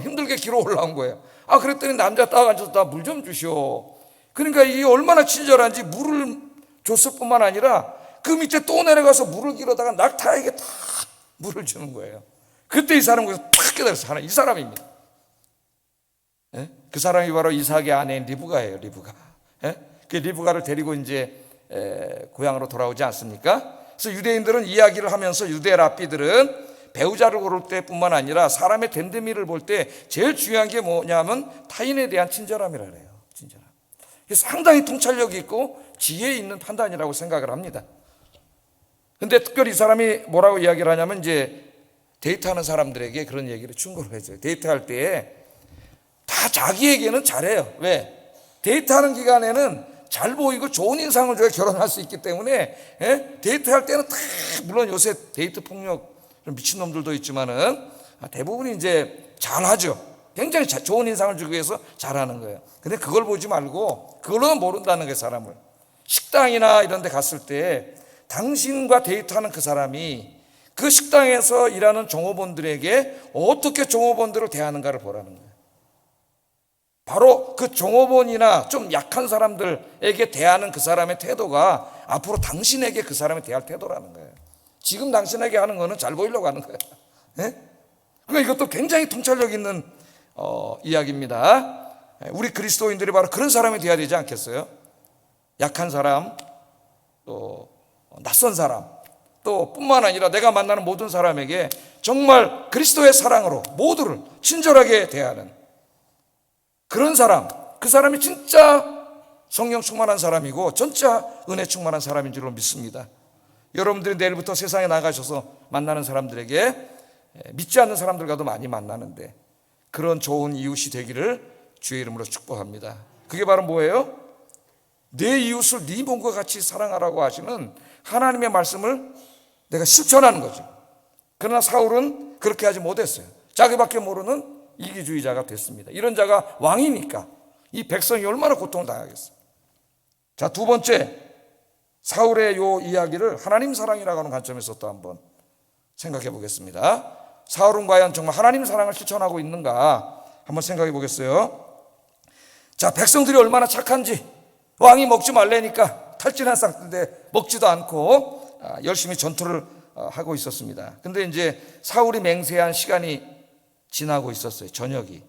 힘들게 길어 올라온 거예요. 그랬더니 남자 딱 앉아서 나 물 좀 주시오. 그러니까 이게 얼마나 친절한지 물을 줬을 뿐만 아니라 그 밑에 또 내려가서 물을 길어다가 낙타에게 다 물을 주는 거예요. 그때 이 사람은 탁 깨달았어요. 이 사람입니다. 그 사람이 바로 이삭의 아내인 리브가예요. 리브가. 그 리브가를 데리고 이제 고향으로 돌아오지 않습니까? 그래서 유대인들은 이야기를 하면서 유대 랍비들은 배우자를 고를 때뿐만 아니라 사람의 됨됨이를 볼 때 제일 중요한 게 뭐냐면 타인에 대한 친절함이라 그래요. 친절함. 상당히 통찰력이 있고 지혜 있는 판단이라고 생각을 합니다. 근데 특별히 이 사람이 뭐라고 이야기를 하냐면 이제 데이트하는 사람들에게 그런 얘기를 충고를 해줘요. 데이트할 때 다 자기에게는 잘해요. 왜? 데이트하는 기간에는 잘 보이고 좋은 인상을 줘야 결혼할 수 있기 때문에 데이트할 때는 다 물론 요새 데이트 폭력 미친놈들도 있지만은 대부분이 이제 잘하죠. 굉장히 좋은 인상을 주기 위해서 잘하는 거예요. 근데 그걸 보지 말고 그걸로는 모른다는 거예요. 사람을. 식당이나 이런 데 갔을 때 당신과 데이트하는 그 사람이 그 식당에서 일하는 종업원들에게 어떻게 종업원들을 대하는가를 보라는 거예요. 바로 그 종업원이나 좀 약한 사람들에게 대하는 그 사람의 태도가 앞으로 당신에게 그 사람이 대할 태도라는 거예요. 지금 당신에게 하는 거는 잘 보이려고 하는 거예요. 그러니까 이것도 굉장히 통찰력 있는 이야기입니다. 우리 그리스도인들이 바로 그런 사람이 되어야 되지 않겠어요? 약한 사람, 또 낯선 사람, 또 뿐만 아니라 내가 만나는 모든 사람에게 정말 그리스도의 사랑으로 모두를 친절하게 대하는 그런 사람, 그 사람이 진짜 성령 충만한 사람이고 진짜 은혜 충만한 사람인 줄로 믿습니다. 여러분들이 내일부터 세상에 나가셔서 만나는 사람들에게 믿지 않는 사람들과도 많이 만나는데 그런 좋은 이웃이 되기를 주의 이름으로 축복합니다. 그게 바로 뭐예요? 내 이웃을 네 몸과 같이 사랑하라고 하시는 하나님의 말씀을 내가 실천하는 거죠. 그러나 사울은 그렇게 하지 못했어요. 자기밖에 모르는 이기주의자가 됐습니다. 이런 자가 왕이니까 이 백성이 얼마나 고통을 당하겠어요. 자, 두 번째, 사울의 요 이야기를 하나님 사랑이라고 하는 관점에서 또 한번 생각해 보겠습니다. 사울은 과연 정말 하나님 사랑을 실천하고 있는가 한번 생각해 보겠어요. 자, 백성들이 얼마나 착한지 왕이 먹지 말래니까 탈진한 상태인데 먹지도 않고 열심히 전투를 하고 있었습니다. 근데 이제 사울이 맹세한 시간이 지나고 있었어요. 저녁이.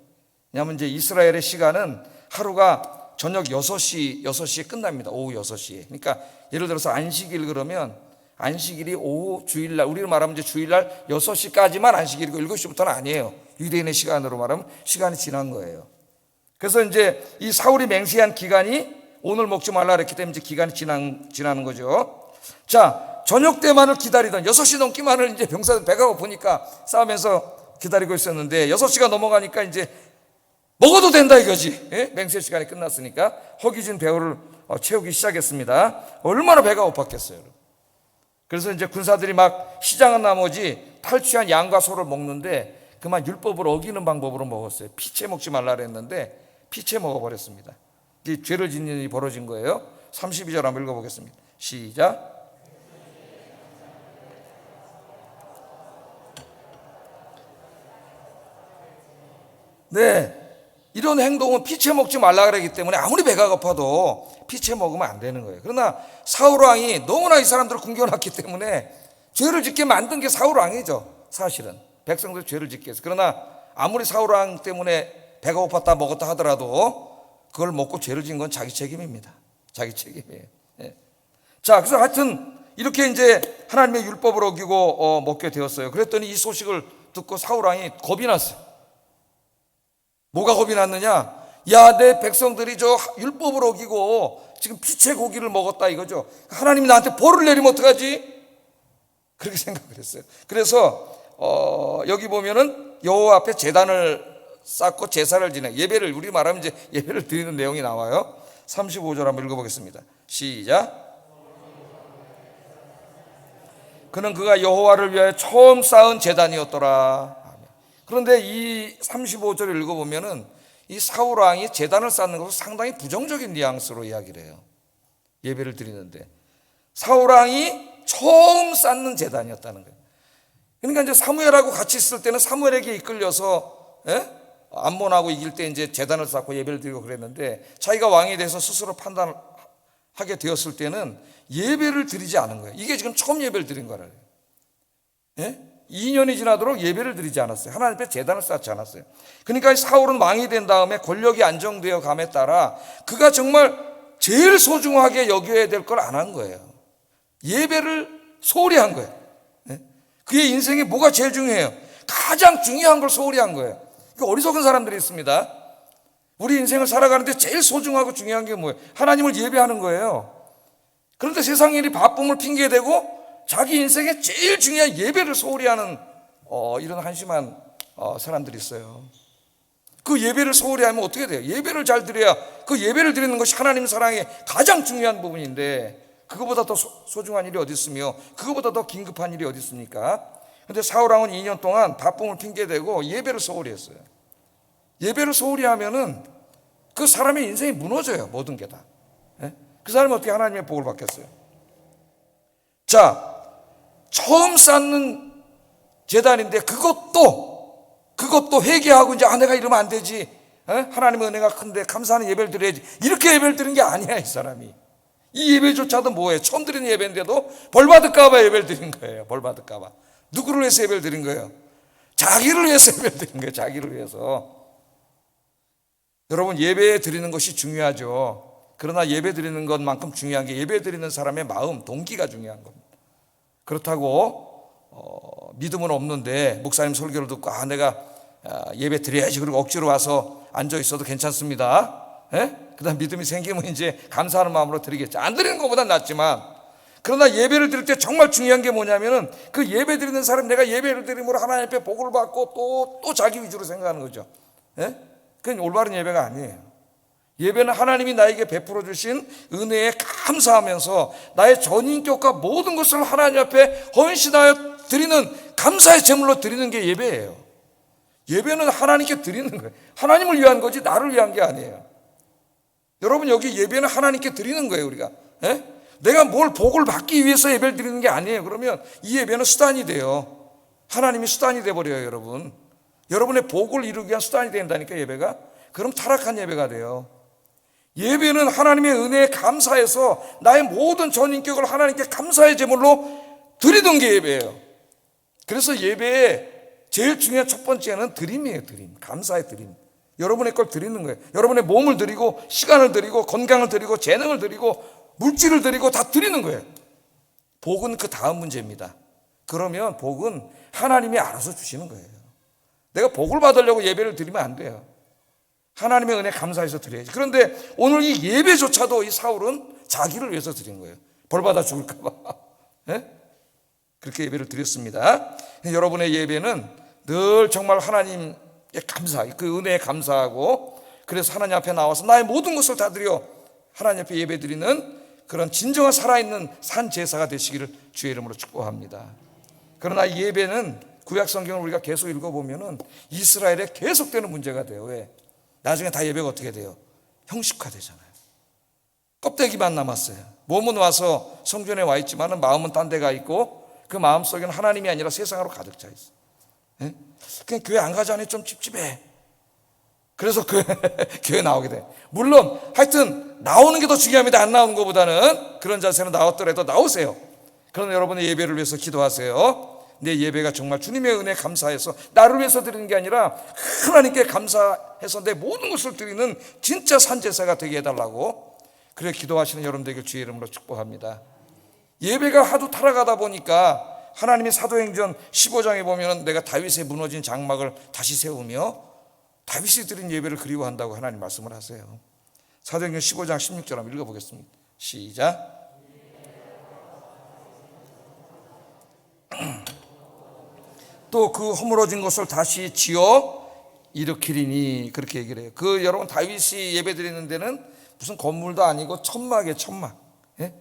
왜냐하면 이제 이스라엘의 시간은 하루가 저녁 6시에 끝납니다. 오후 6시에. 그러니까 예를 들어서 안식일 그러면 안식일이 오후 주일날, 우리로 말하면 이제 주일날 6시까지만 안식일이고 7시부터는 아니에요. 유대인의 시간으로 말하면 시간이 지난 거예요. 그래서 이제 이 사울이 맹세한 기간이 오늘 먹지 말라 그랬기 때문에 이제 기간이 지나는 거죠. 자, 저녁 때만을 기다리던 6시 넘기만을 이제 병사들 배가 고프니까 싸우면서 기다리고 있었는데 6시가 넘어가니까 이제 먹어도 된다 이거지. 맹세 시간이 끝났으니까 허기진 배를 채우기 시작했습니다. 얼마나 배가 고팠겠어요. 그래서 이제 군사들이 막 시장한 나머지 탈취한 양과 소를 먹는데 그만 율법을 어기는 방법으로 먹었어요. 피채 먹지 말라 그랬는데 피채 먹어버렸습니다. 이 죄를 짓는 일이 벌어진 거예요. 32절 한번 읽어보겠습니다. 시작. 네, 이런 행동은 피채 먹지 말라 그러기 때문에 아무리 배가 고파도 피채 먹으면 안 되는 거예요. 그러나 사울 왕이 너무나 이 사람들을 굶겨놨기 때문에 죄를 짓게 만든 게 사울 왕이죠. 사실은 백성들 죄를 짓게 해서. 그러나 아무리 사울 왕 때문에 배가 고팠다 먹었다 하더라도 그걸 먹고 죄를 지은 건 자기 책임입니다. 자기 책임이에요. 예. 자, 그래서 하여튼 이렇게 이제 하나님의 율법을 어기고 먹게 되었어요. 그랬더니 이 소식을 듣고 사울 왕이 겁이 났어요. 뭐가 겁이 났느냐? 야, 내 백성들이 저 율법을 어기고 지금 피채 고기를 먹었다 이거죠. 하나님이 나한테 벌을 내리면 어떡하지? 그렇게 생각을 했어요. 그래서 여기 보면은 여호와 앞에 제단을 쌓고 제사를 지내, 예배를, 우리 말하면 이제 예배를 드리는 내용이 나와요. 35절 한번 읽어보겠습니다. 시작. 그는 그가 여호와를 위하여 처음 쌓은 제단이었더라. 그런데 이 35절을 읽어보면은 이 사울 왕이 제단을 쌓는 것을 상당히 부정적인 뉘앙스로 이야기를 해요. 예배를 드리는데 사울 왕이 처음 쌓는 제단이었다는 거예요. 그러니까 이제 사무엘하고 같이 있을 때는 사무엘에게 이끌려서 암몬하고 이길 때 이제 제단을 쌓고 예배를 드리고 그랬는데 자기가 왕이 돼서 스스로 판단하게 되었을 때는 예배를 드리지 않은 거예요. 이게 지금 처음 예배를 드린 거라요. 2년이 지나도록 예배를 드리지 않았어요. 하나님 앞에 제단을 쌓지 않았어요. 그러니까 사울은 왕이 된 다음에 권력이 안정되어 감에 따라 그가 정말 제일 소중하게 여겨야 될 걸 안 한 거예요. 예배를 소홀히 한 거예요. 그의 인생에 뭐가 제일 중요해요? 가장 중요한 걸 소홀히 한 거예요. 어리석은 사람들이 있습니다. 우리 인생을 살아가는데 제일 소중하고 중요한 게 뭐예요? 하나님을 예배하는 거예요. 그런데 세상 일이 바쁨을 핑계대고 자기 인생에 제일 중요한 예배를 소홀히 하는 이런 한심한 사람들이 있어요. 그 예배를 소홀히 하면 어떻게 돼요? 예배를 잘 드려야, 그 예배를 드리는 것이 하나님 사랑의 가장 중요한 부분인데 그거보다 더 소중한 일이 어디 있으며 그거보다 더 긴급한 일이 어디 있습니까? 그런데 사울 왕은 2년 동안 바쁨을 핑계대고 예배를 소홀히 했어요. 예배를 소홀히 하면은 그 사람의 인생이 무너져요. 모든 게 다. 그 사람이 어떻게 하나님의 복을 받겠어요? 자, 처음 쌓는 제단인데 그것도 회개하고 이제 내가 이러면 안 되지. 하나님의 은혜가 큰데 감사하는 예배를 드려야지. 이렇게 예배를 드린 게 아니야, 이 사람이. 이 예배조차도 뭐예요? 처음 드리는 예배인데도 벌 받을까봐 예배를 드린 거예요. 벌 받을까봐. 누구를 위해서 예배를 드린 거예요? 자기를 위해서 예배를 드린 거예요. 자기를 위해서. 여러분, 예배 드리는 것이 중요하죠. 그러나 예배 드리는 것만큼 중요한 게 예배 드리는 사람의 마음, 동기가 중요한 겁니다. 그렇다고 믿음은 없는데 목사님 설교를 듣고 내가 예배 드려야지 그리고 억지로 와서 앉아 있어도 괜찮습니다. 그다음 믿음이 생기면 이제 감사하는 마음으로 드리겠죠. 안 드리는 것보단 낫지만, 그러나 예배를 드릴 때 정말 중요한 게 뭐냐면은 그 예배 드리는 사람, 내가 예배를 드림으로 하나님 앞에 복을 받고 또 자기 위주로 생각하는 거죠. 그건 올바른 예배가 아니에요. 예배는 하나님이 나에게 베풀어 주신 은혜에 감사하면서 나의 전인격과 모든 것을 하나님 앞에 헌신하여 드리는 감사의 제물로 드리는 게 예배예요. 예배는 하나님께 드리는 거예요. 하나님을 위한 거지 나를 위한 게 아니에요. 여러분, 여기 예배는 하나님께 드리는 거예요. 우리가 내가 뭘 복을 받기 위해서 예배를 드리는 게 아니에요. 그러면 이 예배는 수단이 돼요. 하나님이 수단이 돼버려요. 여러분의 복을 이루기 위한 수단이 된다니까 예배가. 그럼 타락한 예배가 돼요. 예배는 하나님의 은혜에 감사해서 나의 모든 전인격을 하나님께 감사의 제물로 드리는 게 예배예요. 그래서 예배의 제일 중요한 첫 번째는 드림이에요. 드림, 감사의 드림. 여러분의 걸 드리는 거예요. 여러분의 몸을 드리고 시간을 드리고 건강을 드리고 재능을 드리고 물질을 드리고 다 드리는 거예요. 복은 그 다음 문제입니다. 그러면 복은 하나님이 알아서 주시는 거예요. 내가 복을 받으려고 예배를 드리면 안 돼요. 하나님의 은혜 감사해서 드려야지. 그런데 오늘 이 예배조차도 이 사울은 자기를 위해서 드린 거예요. 벌 받아 죽을까 봐. 그렇게 예배를 드렸습니다. 여러분의 예배는 늘 정말 하나님의 감사, 그 은혜에 감사하고, 그래서 하나님 앞에 나와서 나의 모든 것을 다 드려 하나님 앞에 예배 드리는 그런 진정한 살아있는 산 제사가 되시기를 주의 이름으로 축복합니다. 그러나 이 예배는 구약 성경을 우리가 계속 읽어보면은 이스라엘에 계속되는 문제가 돼요. 왜? 나중에 다 예배가 어떻게 돼요? 형식화되잖아요. 껍데기만 남았어요. 몸은 와서 성전에 와 있지만은 마음은 딴 데 가 있고, 그 마음 속에는 하나님이 아니라 세상으로 가득 차 있어요. 예? 그냥 교회 안 가자니 좀 찝찝해. 그래서 교회 나오게 돼. 물론 하여튼 나오는 게 더 중요합니다. 안 나오는 것보다는. 그런 자세는 나왔더라도 나오세요. 그러나 여러분의 예배를 위해서 기도하세요. 내 예배가 정말 주님의 은혜에 감사해서 나를 위해서 드리는 게 아니라 하나님께 감사해서 내 모든 것을 드리는 진짜 산제사가 되게 해달라고, 그래 기도하시는 여러분 되길 주의 이름으로 축복합니다. 예배가 하도 타락하다 보니까 하나님이 사도행전 15장에 보면 내가 다윗의 무너진 장막을 다시 세우며 다윗이 드린 예배를 그리워한다고 하나님 말씀을 하세요. 사도행전 15장 16절 한번 읽어보겠습니다. 시작. 또 그 허물어진 것을 다시 지어 일으키리니, 그렇게 얘기를 해요. 여러분 다윗이 예배 드리는 데는 무슨 건물도 아니고 천막이에요. 천막. 예?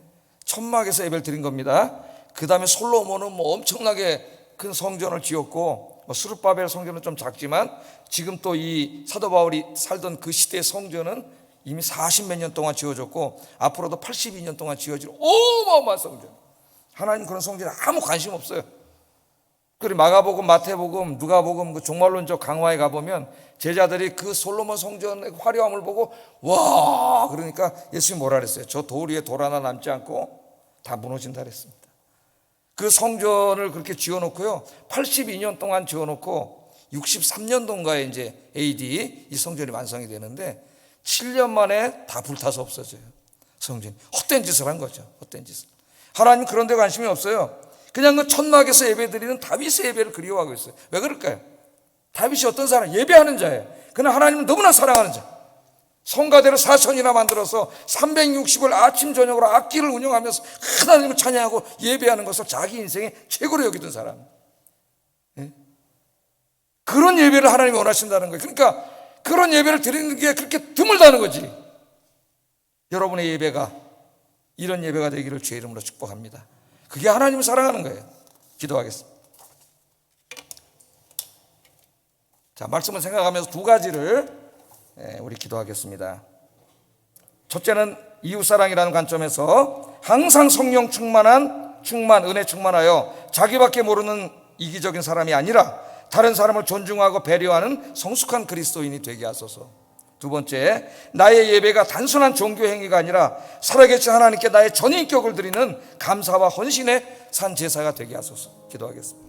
천막에서 예배를 드린 겁니다. 그 다음에 솔로몬은 엄청나게 큰 성전을 지었고, 스룹바벨 성전은 좀 작지만 지금 또 이 사도 바울이 살던 그 시대의 성전은 이미 40몇 년 동안 지어졌고 앞으로도 82년 동안 지어질 어마어마한 성전. 하나님 그런 성전에 아무 관심 없어요. 그리고 마가복음, 마태복음, 누가복음 그 종말론적 강화에 가보면 제자들이 그 솔로몬 성전의 화려함을 보고 와, 그러니까 예수님이 뭐라 그랬어요? 저 돌 위에 돌 하나 남지 않고 다 무너진다 그랬습니다. 그 성전을 그렇게 지어놓고요, 82년 동안 지어놓고 63년도인가에 이제 AD 이 성전이 완성이 되는데 7년 만에 다 불타서 없어져요. 성전이 헛된 짓을 한 거죠. 헛된 짓을. 하나님 그런 데 관심이 없어요. 그냥 그 천막에서 예배드리는 다윗의 예배를 그리워하고 있어요. 왜 그럴까요? 다윗이 어떤 사람? 예배하는 자예요. 그러나 하나님은 너무나 사랑하는 자. 성가대를 4천이나 만들어서 360을 아침 저녁으로 악기를 운영하면서 하나님을 찬양하고 예배하는 것을 자기 인생의 최고로 여기던 사람. 예? 그런 예배를 하나님이 원하신다는 거예요. 그러니까 그런 예배를 드리는 게 그렇게 드물다는 거지. 여러분의 예배가 이런 예배가 되기를 주의 이름으로 축복합니다. 그게 하나님을 사랑하는 거예요. 기도하겠습니다. 자, 말씀을 생각하면서 두 가지를 우리 기도하겠습니다. 첫째는 이웃사랑이라는 관점에서 항상 성령 은혜 충만하여 자기밖에 모르는 이기적인 사람이 아니라 다른 사람을 존중하고 배려하는 성숙한 그리스도인이 되게 하소서. 두 번째, 나의 예배가 단순한 종교 행위가 아니라 살아계신 하나님께 나의 전인격을 드리는 감사와 헌신의 산 제사가 되게 하소서. 기도하겠습니다.